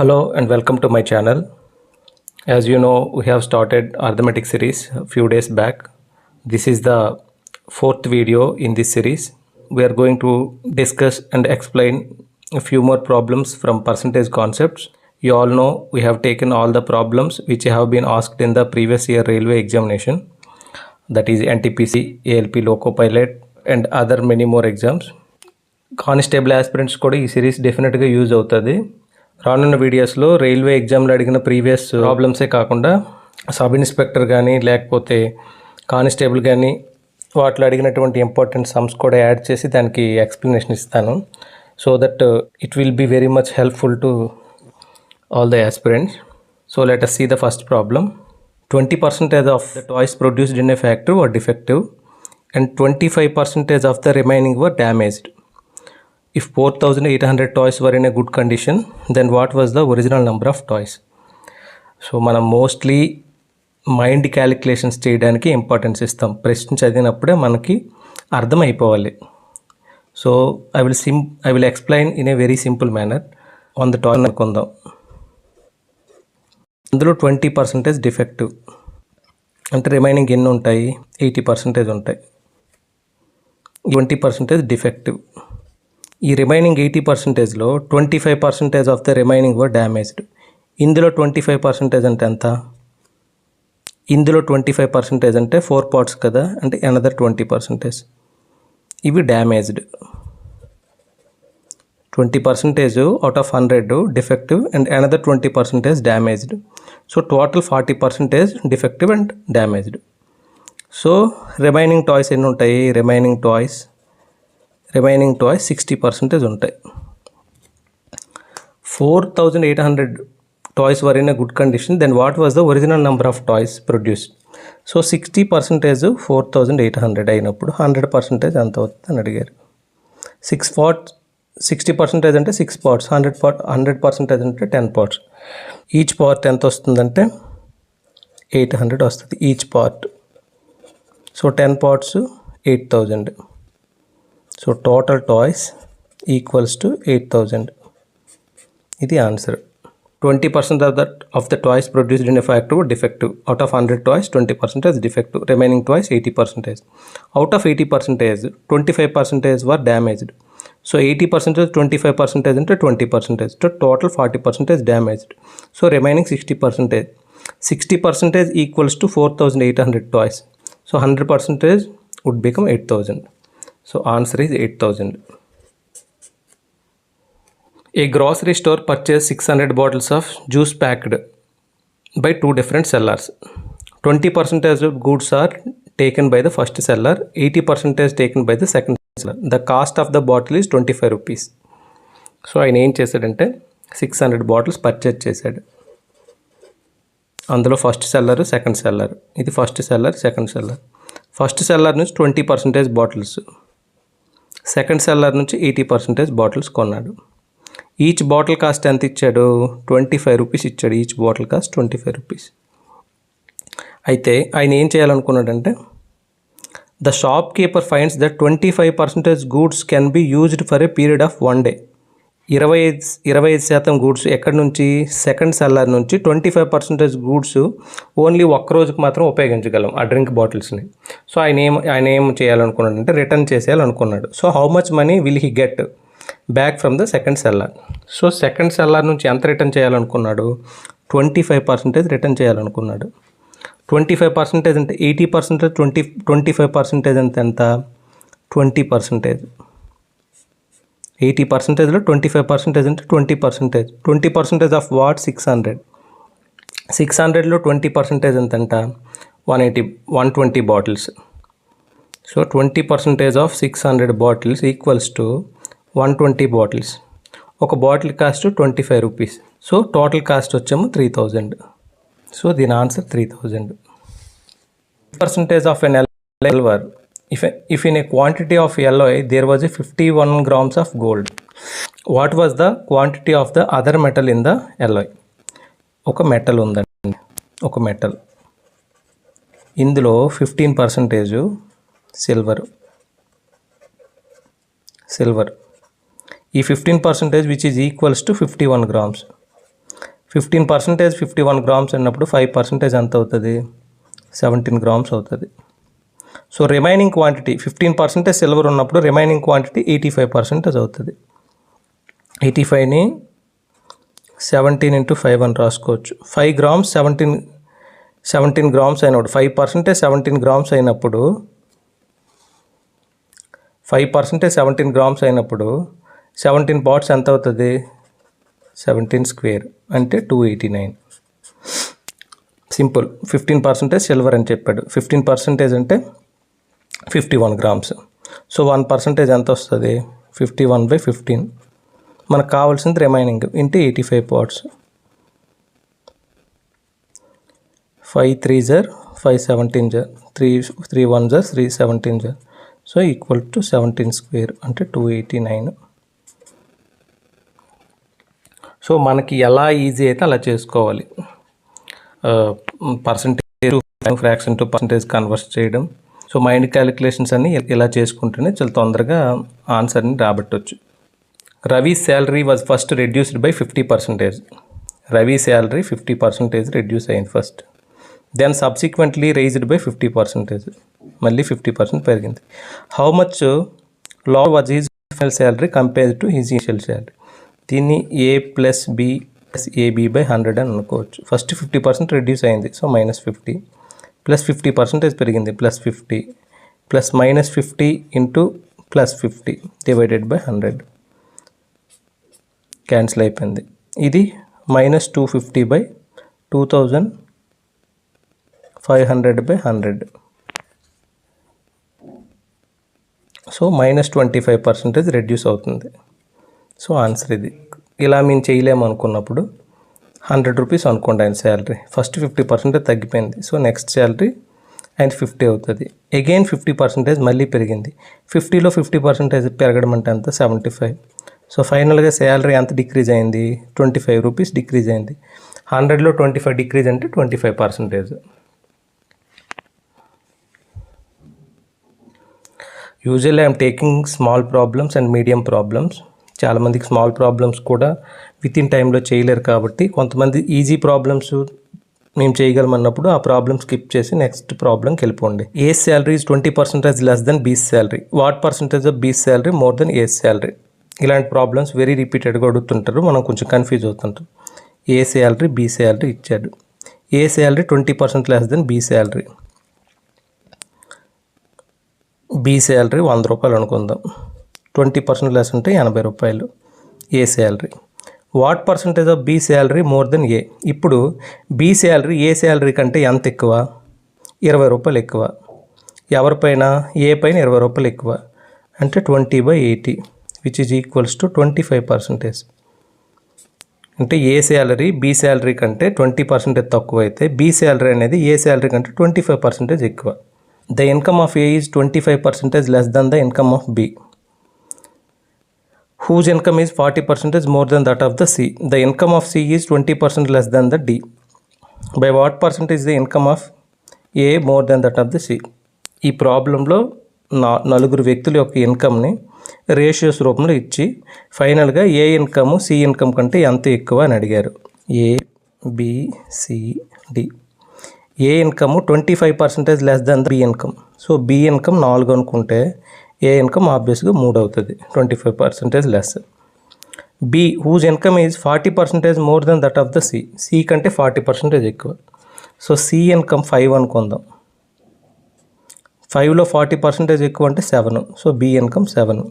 Hello and welcome to my channel. As you know, we have started arithmetic series a few days back. This is the fourth video in this series. We are going to discuss and explain a few more problems from percentage concepts. You all know we have taken all the problems which have been asked in the previous year railway examination, that is NTPC, ALP, Loco Pilot and other many more exams. Constable aspirants కూడా ఈ series డెఫినెట్గా use అవుతుంది. రానున్న వీడియోస్లో railway ఎగ్జామ్లో అడిగిన previous ప్రాబ్లమ్సే కాకుండా sub inspector కానీ లేకపోతే కానిస్టేబుల్ కానీ వాటిలో అడిగినటువంటి ఇంపార్టెంట్ సమ్స్ కూడా యాడ్ చేసి దానికి ఎక్స్ప్లెనేషన్ ఇస్తాను. So that it will be very much helpful to all the aspirants. So let us see the first problem. 20% of the toys produced in a factory were defective and 25% of the remaining were damaged. If 4,800 toys were in a good condition, then what was the original number of toys? So మనం mostly mind calculations చేయడానికి importance ఇస్తాం. ప్రశ్న చదివినప్పుడే మనకి అర్థమైపోవాలి. So I will explain in a very simple manner. 100 toys అనుకుందాం. అందులో 20% defective అంటే రిమైనింగ్ ఎన్ని ఉంటాయి? 80% ఉంటాయి. 20% డిఫెక్టివ్. ఈ రిమైనింగ్ 80%లో 25% of the remaining were damaged. ఇందులో 25% అంటే ఎంత? ఇందులో 25% అంటే 4 పార్ట్స్ కదా, అంటే అనదర్ 20%. ఇవి damaged. 20% out of 100 defective and another 20% damaged. So total 40% defective and damaged. So remaining toys ఎన్ని ఉంటాయి? రిమైనింగ్ టాయ్స్ 60% ఉంటాయి. 4,800 toys were in a good condition, then what was the original number of toys produced? So 60% 4,800 అయినప్పుడు 100% ఎంత అవుతుంది అని అడిగారు. 60% అంటే 6 parts, 100% అంటే 10 పార్ట్స్. ఈచ్ పార్ట్ ఎంత వస్తుందంటే 800 వస్తుంది each part. So 10 parts 8,000. So total toys equals to 8,000. ఇది answer. 20% of the toys produced in a factory were defective. Out of 100 toys, 20% is defective. Remaining toys 80%. Out of 80%, 25% were damaged. So 80% 25% into 20%. So total 40% is damaged. So remaining 60%. 60% equals to 4,800 toys. So 100% would become 8,000. So answer is 8,000. A grocery store purchased 600 bottles of juice packed by two different sellers. 20% of goods are taken by the first seller, 80% is taken by the second seller. The cost of the bottle is 25 rupees. So ఆయన ఏం చేశాడంటే 600 bottles purchase చేశాడు. అందులో first seller, second seller. ఇది first seller, second seller. First seller నుంచి 20% bottles, second seller నుంచి 80% bottles కొన్నాడు. Each bottle cost ఎంత ఇచ్చాడు? 25 రూపీస్ ఇచ్చాడు. Each bottle cost 25 rupees. అయితే ఆయన ఏం చేయాలనుకున్నాడంటే, the shopkeeper finds that 25% goods can be used for a period of 1 day. 25% goods ఎక్కడి నుంచి? సెకండ్ సెల్లర్ నుంచి. 25% గూడ్స్ ఓన్లీ ఒక్క రోజుకి మాత్రం ఉపయోగించగలం ఆ డ్రింక్ బాటిల్స్ని. సో ఆయన ఏం చేయాలనుకున్నాడంటే రిటర్న్ చేసేయాలనుకున్నాడు. So how much money will he get back from the second seller? So second seller నుంచి ఎంత రిటర్న్ చేయాలనుకున్నాడు? 25% రిటర్న్ చేయాలనుకున్నాడు. 25% అంటే 80%, 25% అంటే ఎంత? 20%. 80%లో 25% అంటే 20%. 20% ఆఫ్ వాట్? 600. 600లో 20% ఎంతంట? 120 bottles. So 20% of 600 bottles equals to 120 bottles. ఒక bottle cost 25 rupees. So total cost వచ్చేమో 3,000. సో దీని answer 3,000. % Of an silver. If in a quantity of alloy there was a 51 grams of gold, what was the quantity of the other metal in the alloy? ఒక metal ఉందండి, ఒక metal. ఇందులో 15% silver. ఈ 15% which is equals to 51 grams. 15% 51 grams అన్నప్పుడు 5% ఎంత అవుతుంది? 17 grams అవుతుంది. So remaining quantity 15% silver ఉన్నప్పుడు రిమైనింగ్ క్వాంటిటీ 85% అవుతుంది. 85ని 17 × 5 అని రాసుకోవచ్చు. 5 grams 17 grams అయినప్పుడు 5% 17 grams అయినప్పుడు 5% 17 grams అయినప్పుడు 17 parts ఎంత అవుతుంది? 17 square అంటే 289. సింపుల్. 15% సిల్వర్ అని చెప్పాడు. 15% అంటే 51 grams. సో 1% ఎంత వస్తుంది? 51/15. మనకు కావాల్సింది remaining into 85 parts. 5 3s 5 17s 3 1s 3 17s. So equal to 17 square అంటే 289. సో మనకి ఎలా ఈజీ అయితే అలా చేసుకోవాలి. Percentage fraction to percentage convert చేయడం. సో మైండ్ క్యాలిక్యులేషన్స్ అన్ని ఇలా చేసుకుంటేనే చాలా తొందరగా ఆన్సర్ని రాబట్టవచ్చు. Ravi salary was first reduced by 50%. Ravi salary 50% reduce అయింది first. Then subsequently raised by 50%. మళ్ళీ 50% పెరిగింది. How much low was his final salary compared to his initial salary? దీన్ని A + B + AB/100 అని అనుకోవచ్చు. ఫస్ట్ 50% రెడ్యూస్ అయింది, సో -50 ప్లస్ 50% పెరిగింది +50 plus -50 into +50 divided by 100 cancel అయిపోయింది. ఇది -250/2500/100. సో -25% రెడ్యూస్ అవుతుంది. సో ఆన్సర్ ఇది. ఇలా మేము చేయలేము అనుకున్నప్పుడు 100 రూపీస్ అనుకోండి ఆయన శాలరీ. ఫస్ట్ 50% తగ్గిపోయింది, సో నెక్స్ట్ శాలరీ ఆయన 50 అవుతుంది. అగైన్ 50% మళ్ళీ పెరిగింది. 50లో 50% పెరగడం అంటే ఎంత? 75. సో ఫైనల్గా శాలరీ ఎంత డిక్రీజ్ అయింది? 25 రూపీస్ డిక్రీజ్ అయింది. 100లో 25 డిక్రీజ్ అంటే 25%. Usually I'm taking small problems and medium problems. చాలామందికి స్మాల్ ప్రాబ్లమ్స్ కూడా విత్ ఇన్ టైంలో చేయలేరు కాబట్టి కొంతమంది ఈజీ ప్రాబ్లమ్స్ మేము చేయగలమన్నప్పుడు ఆ ప్రాబ్లమ్ స్కిప్ చేసి నెక్స్ట్ ప్రాబ్లంకి వెళ్ళిపోండి. A salary is 20% less than B's salary? What percentage of B's salary more than A salary? ఇలాంటి ప్రాబ్లమ్స్ వెరీ రిపీటెడ్గా అడుగుతుంటారు, మనం కొంచెం కన్ఫ్యూజ్ అవుతుంటాం. ఏ శాలరీ బీ శాలరీ ఇచ్చాడు. A salary 20% less than B salary. B salary 100 రూపాయలు అనుకుందాం. 20% less అంటే 80 రూపాయలు A salary. What percentage of B salary more than A? ఇప్పుడు బీ శాలరీ ఏ శాలరీ కంటే ఎంత ఎక్కువ? 20 రూపాయలు ఎక్కువ. ఎవరిపైన? ఏ పైన 20 రూపాయలు ఎక్కువ అంటే 20/80 విచ్ ఈజ్ ఈక్వల్స్ టు 25%. అంటే ఏ శాలరీ బీ శాలరీ కంటే 20% తక్కువ అయితే బీ శాలరీ అనేది ఏ శాలరీ కంటే 25% ఎక్కువ. The income of A is 25% less than the income of B. Whose income is 40% more than that of the C? The income of C is 20% less than the D. By what percentage is the income of A more than that of the C? ఈ ప్రాబ్లంలో నలుగురు వ్యక్తుల యొక్క ఇన్కమ్ని ratios రూపంలో ఇచ్చి ఫైనల్గా ఏ income C income కంటే ఎంత ఎక్కువ అని అడిగారు. A B C D. A income 25% less than the B income. So B income 4 అనుకుంటే ఏ ఇన్కమ్ ఆబ్వియస్గా 3 అవుతుంది, 25% less. B whose income is 40% more than that of the C. C కంటే 40% ఎక్కువ. సో సి ఇన్కమ్ 5 అనుకుందాం. 5లో 40% ఎక్కువ అంటే 7. So B income 7.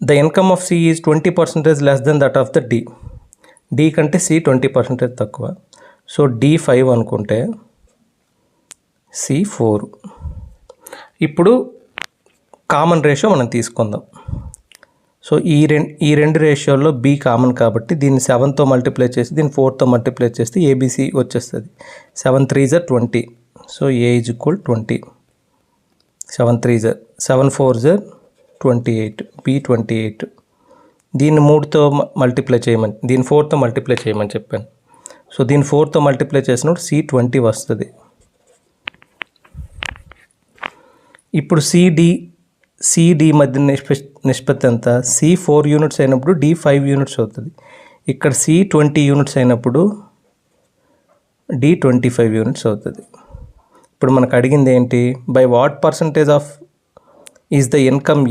The income of C is 20% less than that of the D. D కంటే C 20% తక్కువ. So D 5 అనుకుంటే C 4. ఇప్పుడు common ratio మనం తీసుకుందాం. సో ఈ రెండు రేషియోల్లో బి కామన్ కాబట్టి దీన్ని 7తో మల్టిప్లై చేసి దీన్ని 4తో మల్టిప్లై చేస్తే ఏబిసి వచ్చేస్తుంది. 7 3s 20. So A is equal 20. 7 3s 7 4s 28. B 28. దీన్ని 3తో మల్టిప్లై చేయమని, దీన్ని 4తో మల్టిప్లై చేయమని చెప్పాను. సో దీన్ని 4తో మల్టిప్లై చేసినప్పుడు సి 20 వస్తుంది. ఇప్పుడు సిడి మధ్య నిష్పత్తి ఎంత? సి 4 యూనిట్స్ అయినప్పుడు డి 5 యూనిట్స్ అవుతుంది. ఇక్కడ సి 20 యూనిట్స్ అయినప్పుడు డి 25 యూనిట్స్ అవుతుంది. ఇప్పుడు మనకు అడిగింది ఏంటి, by what percentage of is the income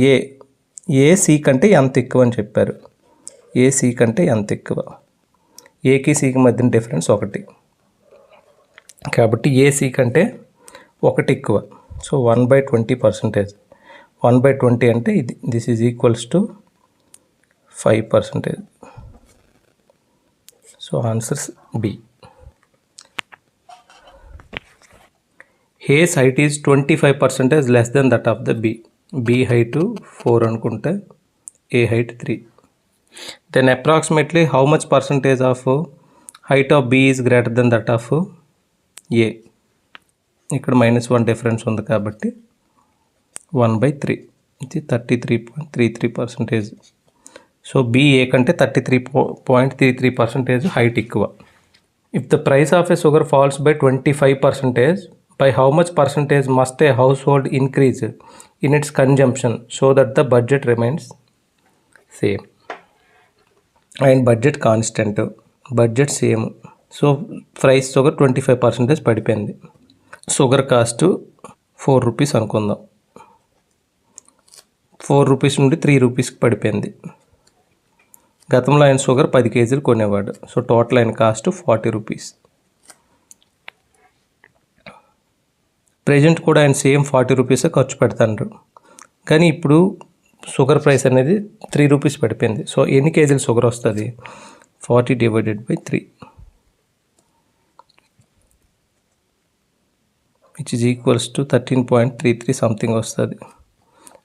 A C కంటే ఎంత ఎక్కువ అని చెప్పారు. ఏ సి కంటే ఎంత ఎక్కువ, ఏకి సికి మధ్యన డిఫరెన్స్ 1 కాబట్టి ఏ సి కంటే 1 ఎక్కువ. సో 1/20%. 1/20 అంటే ఇది, this is equals to 5%. So answers B. A's height is 25% less than that of the B. B height 4 అనుకుంటే A height 3. Then approximately how much percentage of height of B is greater than that of A? ఇక్కడ -1 difference ఉంది కాబట్టి 1/3. ఇది 33.33%. So B A కంటే 33.33% height ఎక్కువ. If the price of a sugar falls by 25%, by how much percentage must a household increase in its consumption so that the budget remains same? And budget constant, budget same. So price sugar 25% పడిపోయింది. Sugar cost 4 rupees అనుకుందాం. 4 rupees నుండి 3 రూపీస్కి పడిపోయింది. గతంలో ఆయన sugar 10 కేజీలు కొనేవాడు. So total ఆయన cost 40 rupees. Present కూడా ఆయన సేమ్ 40 రూపీసే ఖర్చు పెడతారు, కానీ ఇప్పుడు షుగర్ ప్రైస్ అనేది 3 రూపీస్ పడిపోయింది. సో ఎన్ని కేజీలు షుగర్ వస్తుంది? 40 divided by 3 which is equals to 13.33 something వస్తుంది.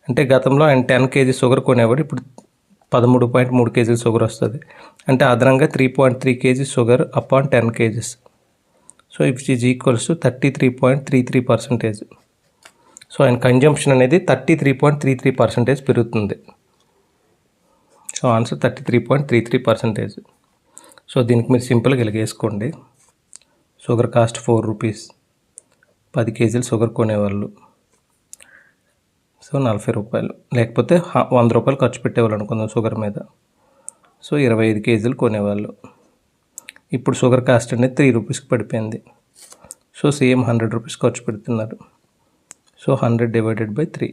అంటే గతంలో ఆయన 10 కేజీ షుగర్ కొనేవాడు, ఇప్పుడు 13.3 కేజీల షుగర్ వస్తుంది. అంటే అదనంగా 3.3 KG sugar upon 10 kgs. So it is equals to 33.33%. So ఆయన కన్జంప్షన్ అనేది 33.33% పెరుగుతుంది. So answer 33.33%. సో దీనికి మీరు సింపుల్గా ఇలాగేసుకోండి. షుగర్ కాస్ట్ 4 రూపీస్, 10 కేజీలు షుగర్ కొనేవాళ్ళు, సో 40 రూపాయలు, లేకపోతే 100 రూపాయలు ఖర్చు పెట్టేవాళ్ళు అనుకుందాం షుగర్ మీద. సో 25 కేజీలు కొనేవాళ్ళు. ఇప్పుడు షుగర్ కాస్ట్ అనేది 3 రూపీస్కి పడిపోయింది. సో సేమ్ 100 రూపీస్ ఖర్చు పెడుతున్నారు. So 100 divided by 3.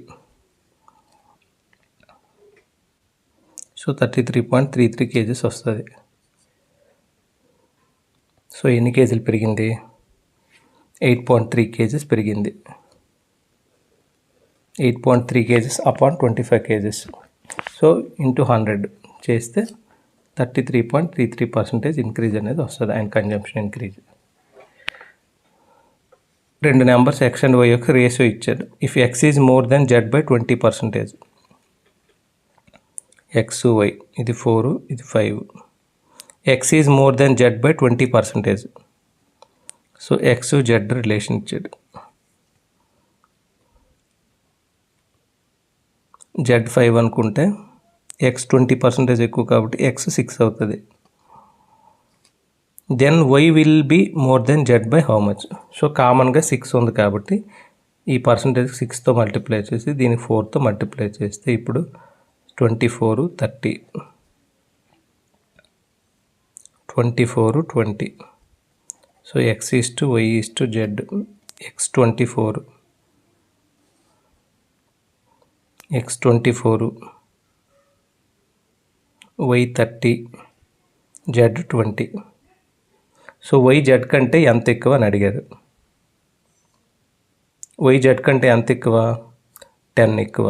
So 33.33 kgs వస్తుంది. సో ఎన్ని కేజీలు పెరిగింది? 8.3 కేజీస్ పెరిగింది. 8.3 kgs upon 25 kgs. So into 100 చేస్తే 33.33% ఇంక్రీజ్ అనేది వస్తుంది ఆయన consumption increase. 2 numbers X and Y యొక్క రేషియో ఇచ్చాడు. If X is more than Z by 20%, X Y ఇది 4 ఇది 5, X is more than Z by 20%. So X Z relation ఇచ్చాడు. Z 5 అనుకుంటే ఎక్స్ 20% ఎక్కువ కాబట్టి ఎక్స్ 6 అవుతుంది. Then Y will be more than Z by how much? So కామన్గా 6 ఉంది కాబట్టి ఈ పర్సంటేజ్ 6తో మల్టిప్లై చేసి దీన్ని 4తో మల్టిప్లై చేస్తే ఇప్పుడు 24 30, 24 20. So X is to Y is to Z. X 24, X 24, Y 30, Z 20. So Y Z కంటే ఎంత ఎక్కువ అని అడిగారు. వై జెడ్ కంటే ఎంత ఎక్కువ? 10 ఎక్కువ.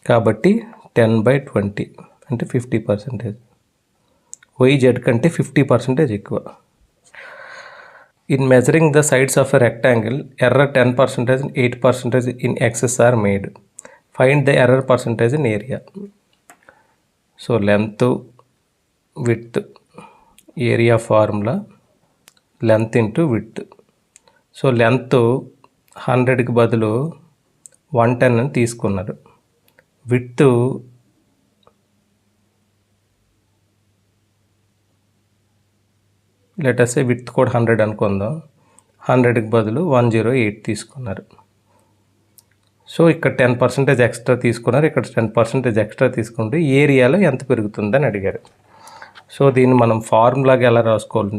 కాబట్టి 10/20 అంటే 50%. వై జెడ్ కంటే 50% ఎక్కువ. In measuring the sides of a rectangle, error 10% and 8% in excess are made. Find the error percentage in area. So length width, area formula length into width. So length 100కి బదులు 110 అని తీసుకున్నారు. Width లెటర్సే width కూడా 100 అనుకుందాం. 100కి బదులు 108 తీసుకున్నారు. So ఇక్కడ 10% extra తీసుకున్నారు, ఇక్కడ 10% ఎక్స్ట్రా తీసుకుంటే ఏరియాలో ఎంత పెరుగుతుందని అడిగారు. సో దీన్ని మనం ఫార్ములాగా ఎలా రాసుకోవాలి,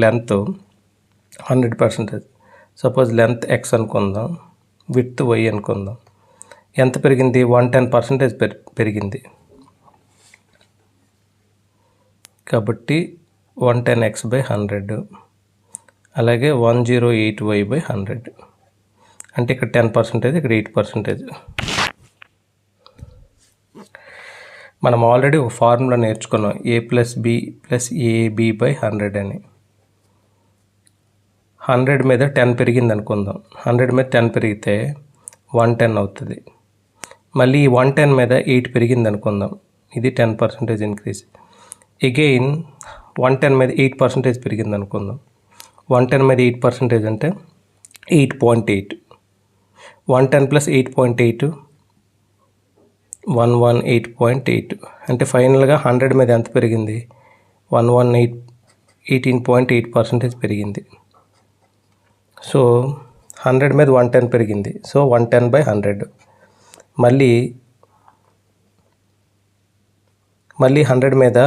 లెంత్ 100%. సపోజ్ లెంత్ ఎక్స్ అనుకుందాం, విడ్త్ వై అనుకుందాం. ఎంత పెరిగింది? 110% పెరిగింది. కాబట్టి 110x/100, అలాగే 108y/100. అంటే ఇక్కడ 10%, ఇక్కడ 8%. మనం ఆల్రెడీ ఒక ఫార్ములా నేర్చుకున్నాం, a+b+ab/100 అని. 100 మీద 10 పెరిగింది అనుకుందాం. 100 మీద 10 పెరిగితే 110 అవుతుంది. మళ్ళీ ఈ 110 మీద 8 పెరిగింది అనుకుందాం. ఇది 10% ఇంక్రీజ్. అగైన్ 110 మీద 8% పెరిగింది అనుకుందాం. 110 మీద 8% అంటే 8.8. 110 + 8.8 118.8. అంటే ఫైనల్గా 100 మీద ఎంత పెరిగింది? 18.8% పెరిగింది. సో 100 మీద 110 పెరిగింది. సో 110/100. మళ్ళీ 100 మీద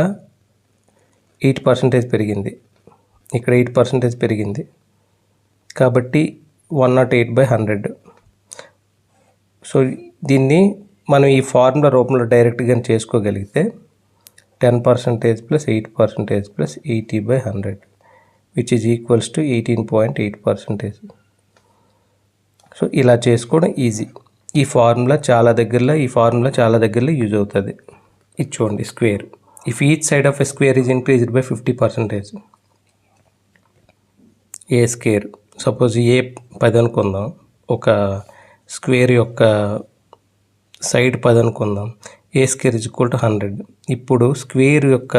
8% పెరిగింది. ఇక్కడ 8% పెరిగింది. కాబట్టి 108/100. సో దీన్ని మనం ఈ ఫార్ములా రూపంలో డైరెక్ట్గా చేసుకోగలిగితే 10% + 8% + 80/100 which is equals to 18.8%. So ఇలా చేసుకోవడం ఈజీ. ఈ ఫార్ములా చాలా దగ్గరలో యూజ్ అవుతుంది. ఇది చూడండి, square. If each side of a square is increased by 50%, A square, suppose A 10 అనుకుందాం, ఒక స్క్వేర్ యొక్క సైడ్ 10 అనుకుందాం. A square is equal to 100. ఇప్పుడు స్క్వేర్ యొక్క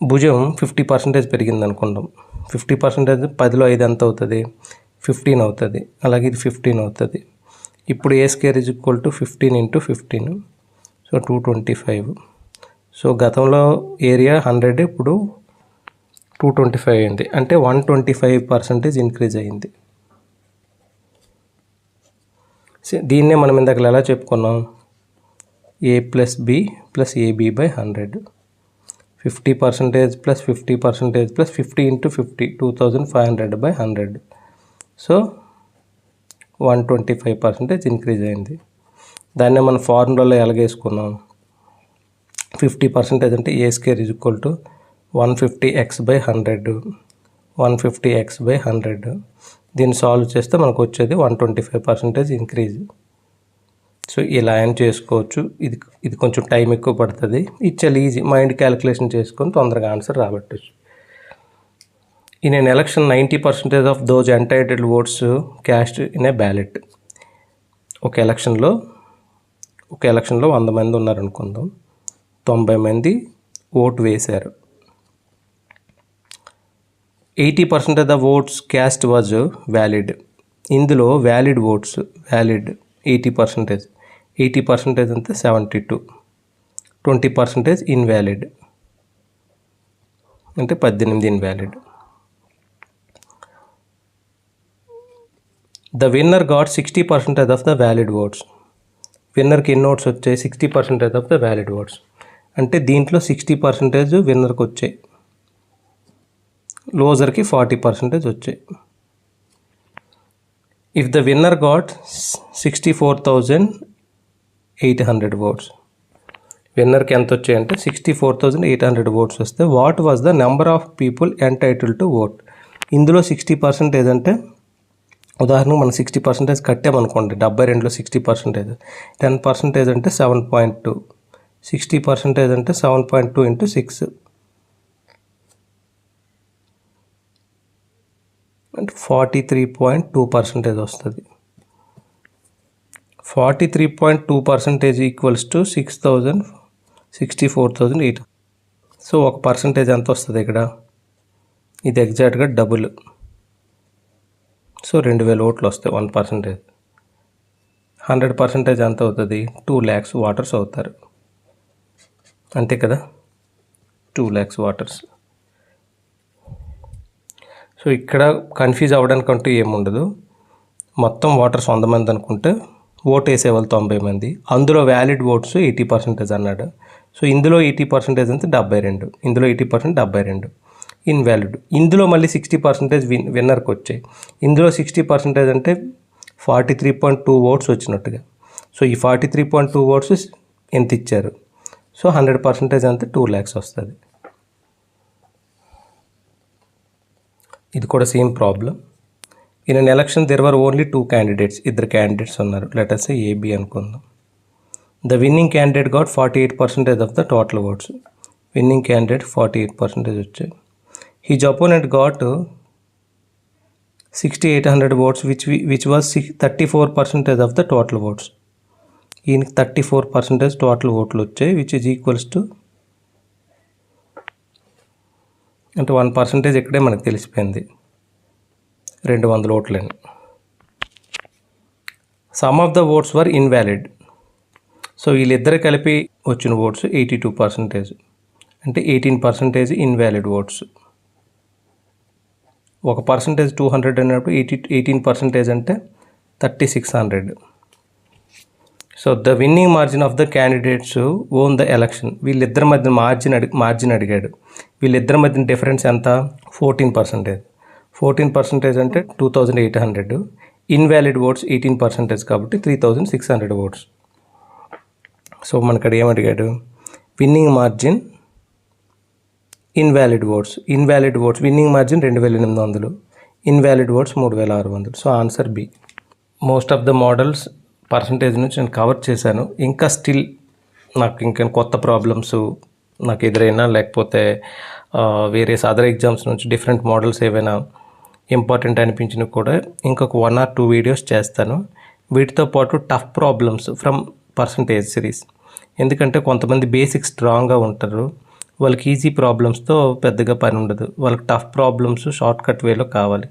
భుజం 50% పెరిగింది అనుకుందాం. 50% 10లో 5 ఎంత అవుతుంది? 15 అవుతుంది. అలాగే ఇది 15 అవుతుంది. ఇప్పుడు A square is equal to 15 × 15, so 225. So గతంలో ఏరియా 100, ఇప్పుడు 225 అయింది. అంటే 125% ఇంక్రీజ్ అయింది. దీన్నే మనం ఇందాక ఎలా చెప్పుకున్నాం? a+b+ab/100. 50% + 50% + 50 × 50 2500/100. సో 125% ఇంక్రీజ్ అయింది. దాన్నే మనం ఫార్ములాలో ఎలాగేసుకున్నాం? 50% అంటే A square is equal to 150x/100. 150x/100. దీన్ని సాల్వ్ చేస్తే మనకు వచ్చేది 125% ఇంక్రీజ్. సో ఇలా అయినా చేసుకోవచ్చు. ఇది కొంచెం టైం ఎక్కువ పడుతుంది. ఇది చాలా ఈజీ. మైండ్ క్యాలిక్యులేషన్ చేసుకొని తొందరగా ఆన్సర్ రాబట్టచ్చు. In an election 90% of those entitled votes cast in a ballot. ఒక ఎలక్షన్లో 100 మంది ఉన్నారనుకుందాం. 90 మంది ఓటు వేశారు. 80% of the votes cast was valid. ఇందులో వ్యాలిడ్ ఓట్స్ 80%. 80% అంతే 72. 20% ఇన్వాలిడ్ అంటే 18 invalid. The winner got 60% of the valid votes. విన్నర్కి ఎన్ని ఓట్స్ వచ్చాయి? 60% ఆఫ్ ద వ్యాలిడ్ ఓట్స్. అంటే దీంట్లో 60% విన్నర్కి వచ్చాయి, లోజర్కి 40% వచ్చాయి. If the winner got 64,800 votes. విన్నర్కి ఎంత వచ్చాయంటే 64,800 ఓట్స్ వస్తే what was the number of people entitled to vote. ఇందులో 60% అంటే ఉదాహరణకు మనం 60% కట్టామనుకోండి. 72లో 60%, 10% అంటే 7.2. 60% అంటే 7.2 × 6 అంటే 43.2% వస్తుంది. 43.2% ఈక్వల్స్ టు 64,800. సో ఒక పర్సంటేజ్ ఎంత వస్తుంది ఇక్కడ? ఇది ఎగ్జాక్ట్గా డబుల్. సో 2000 ఓట్లు వస్తాయి 1%. 100% ఎంత అవుతుంది? 2 lakhs ఓటర్స్ అవుతారు. అంతే కదా, 2 lakhs ఓటర్స్. సో ఇక్కడ కన్ఫ్యూజ్ అవ్వడానికంటూ ఏముండదు. మొత్తం ఓటర్స్ 100 మంది అనుకుంటే ఓటు వేసేవాళ్ళు 90 మంది. అందులో వ్యాలిడ్ ఓట్స్ 80% అన్నాడు. సో ఇందులో 80% అంతే 72, ఇందులో 80% 72 ఇన్వాలిడ్. ఇందులో మళ్ళీ 60% విన్నర్కి వచ్చాయి. ఇందులో 60% అంటే 43.2 ఓట్స్ వచ్చినట్టుగా. సో ఈ 43.2 ఓట్స్ ఎంత ఇచ్చారు? సో 100% అంతే 2 lakhs వస్తుంది. ఇది కూడా same problem. In an election there were only 2 candidates, ఇద్దరు క్యాండిడేట్స్ ఉన్నారు. లెట్ us say AB అనుకుందాం. The winning candidate got 48% of the total votes. Winning candidate 48% వచ్చాయి. His opponent got 6800 votes, which was 34% of the total votes. ఈయనకి 34% total ఓట్లు వచ్చాయి, which is equals to అంటే 1% ఇక్కడే మనకు తెలిసిపోయింది, 200 ఓట్లని. Some of the votes were invalid. So వీళ్ళిద్దరు కలిపి వచ్చిన ఓట్స్ 82%, అంటే 18% ఇన్వాలిడ్ ఓట్స్. ఒక పర్సంటేజ్ 200 అన్నప్పుడు 18% అంటే 3600. So the winning margin of the candidates own the election. వీళ్ళిద్దరి మధ్య మార్జిన్ అడిగాడు. వీళ్ళిద్దరి మధ్య డిఫరెన్స్ ఎంత? 14%. 14% అంటే 2800. ఇన్వాలిడ్ ఓట్స్ 18% కాబట్టి 3600 ఓట్స్. సో మనకడ ఏమడిగాడు? Winning margin, invalid votes. Winning margin 2800, invalid votes 3600. So answer B. Most of the models percentage నుంచి నేను కవర్ చేశాను. ఇంకా స్టిల్ నాకు ఇంకా కొత్త ప్రాబ్లమ్స్ నాకు ఎదురైనా, లేకపోతే వేరే అదర్ ఎగ్జామ్స్ నుంచి డిఫరెంట్ మోడల్స్ ఏవైనా ఇంపార్టెంట్ అనిపించినవి కూడా ఇంకొక 1 or 2 వీడియోస్ చేస్తాను. వీటితో పాటు tough problems from percentage series. ఎందుకంటే కొంతమంది బేసిక్స్ స్ట్రాంగ్గా ఉంటారు, వాళ్ళకి ఈజీ ప్రాబ్లమ్స్తో పెద్దగా పని ఉండదు, వాళ్ళకి టఫ్ ప్రాబ్లమ్స్ షార్ట్ కట్ వేలో కావాలి.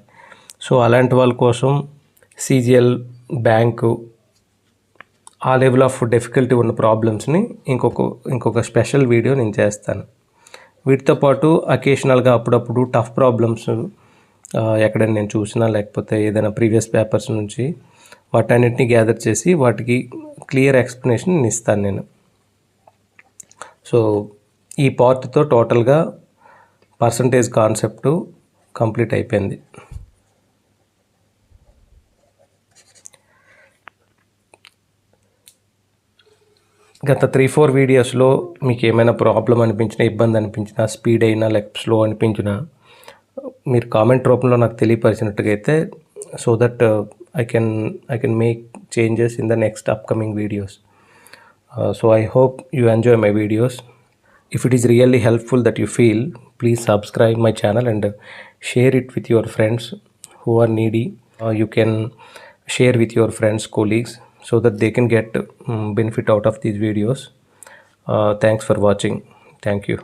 సో అలాంటి వాళ్ళ కోసం CGL, బ్యాంకు, ఆ లెవెల్ ఆఫ్ డిఫికల్టీ ఉన్న ప్రాబ్లమ్స్ని ఇంకొక స్పెషల్ వీడియో నేను చేస్తాను. వీటితో పాటు అకేషనల్గా అప్పుడప్పుడు టఫ్ ప్రాబ్లమ్స్ ఎక్కడైనా నేను చూసినా, లేకపోతే ఏదైనా ప్రీవియస్ పేపర్స్ నుంచి వాటన్నిటిని గ్యాదర్ చేసి వాటికి క్లియర్ ఎక్స్ప్లెనేషన్ ఇస్తాను నేను. సో ఈ పార్ట్తో టోటల్గా పర్సంటేజ్ కాన్సెప్టు కంప్లీట్ అయిపోయింది. గత 3-4 వీడియోస్లో మీకు ఏమైనా ప్రాబ్లం అనిపించినా, ఇబ్బంది అనిపించినా, స్పీడ్ అయినా లేకపోతే స్లో అనిపించినా మీరు కామెంట్ రూపంలో నాకు తెలియపరిచినట్టుగా అయితే, so that I can make changes in the next upcoming videos. So I hope you enjoy my videos. If it is really helpful that you feel, please subscribe my channel and share it with your friends who are needy. You can share with your friends, colleagues, so that they can get benefit out of these videos. Thanks for watching. Thank you.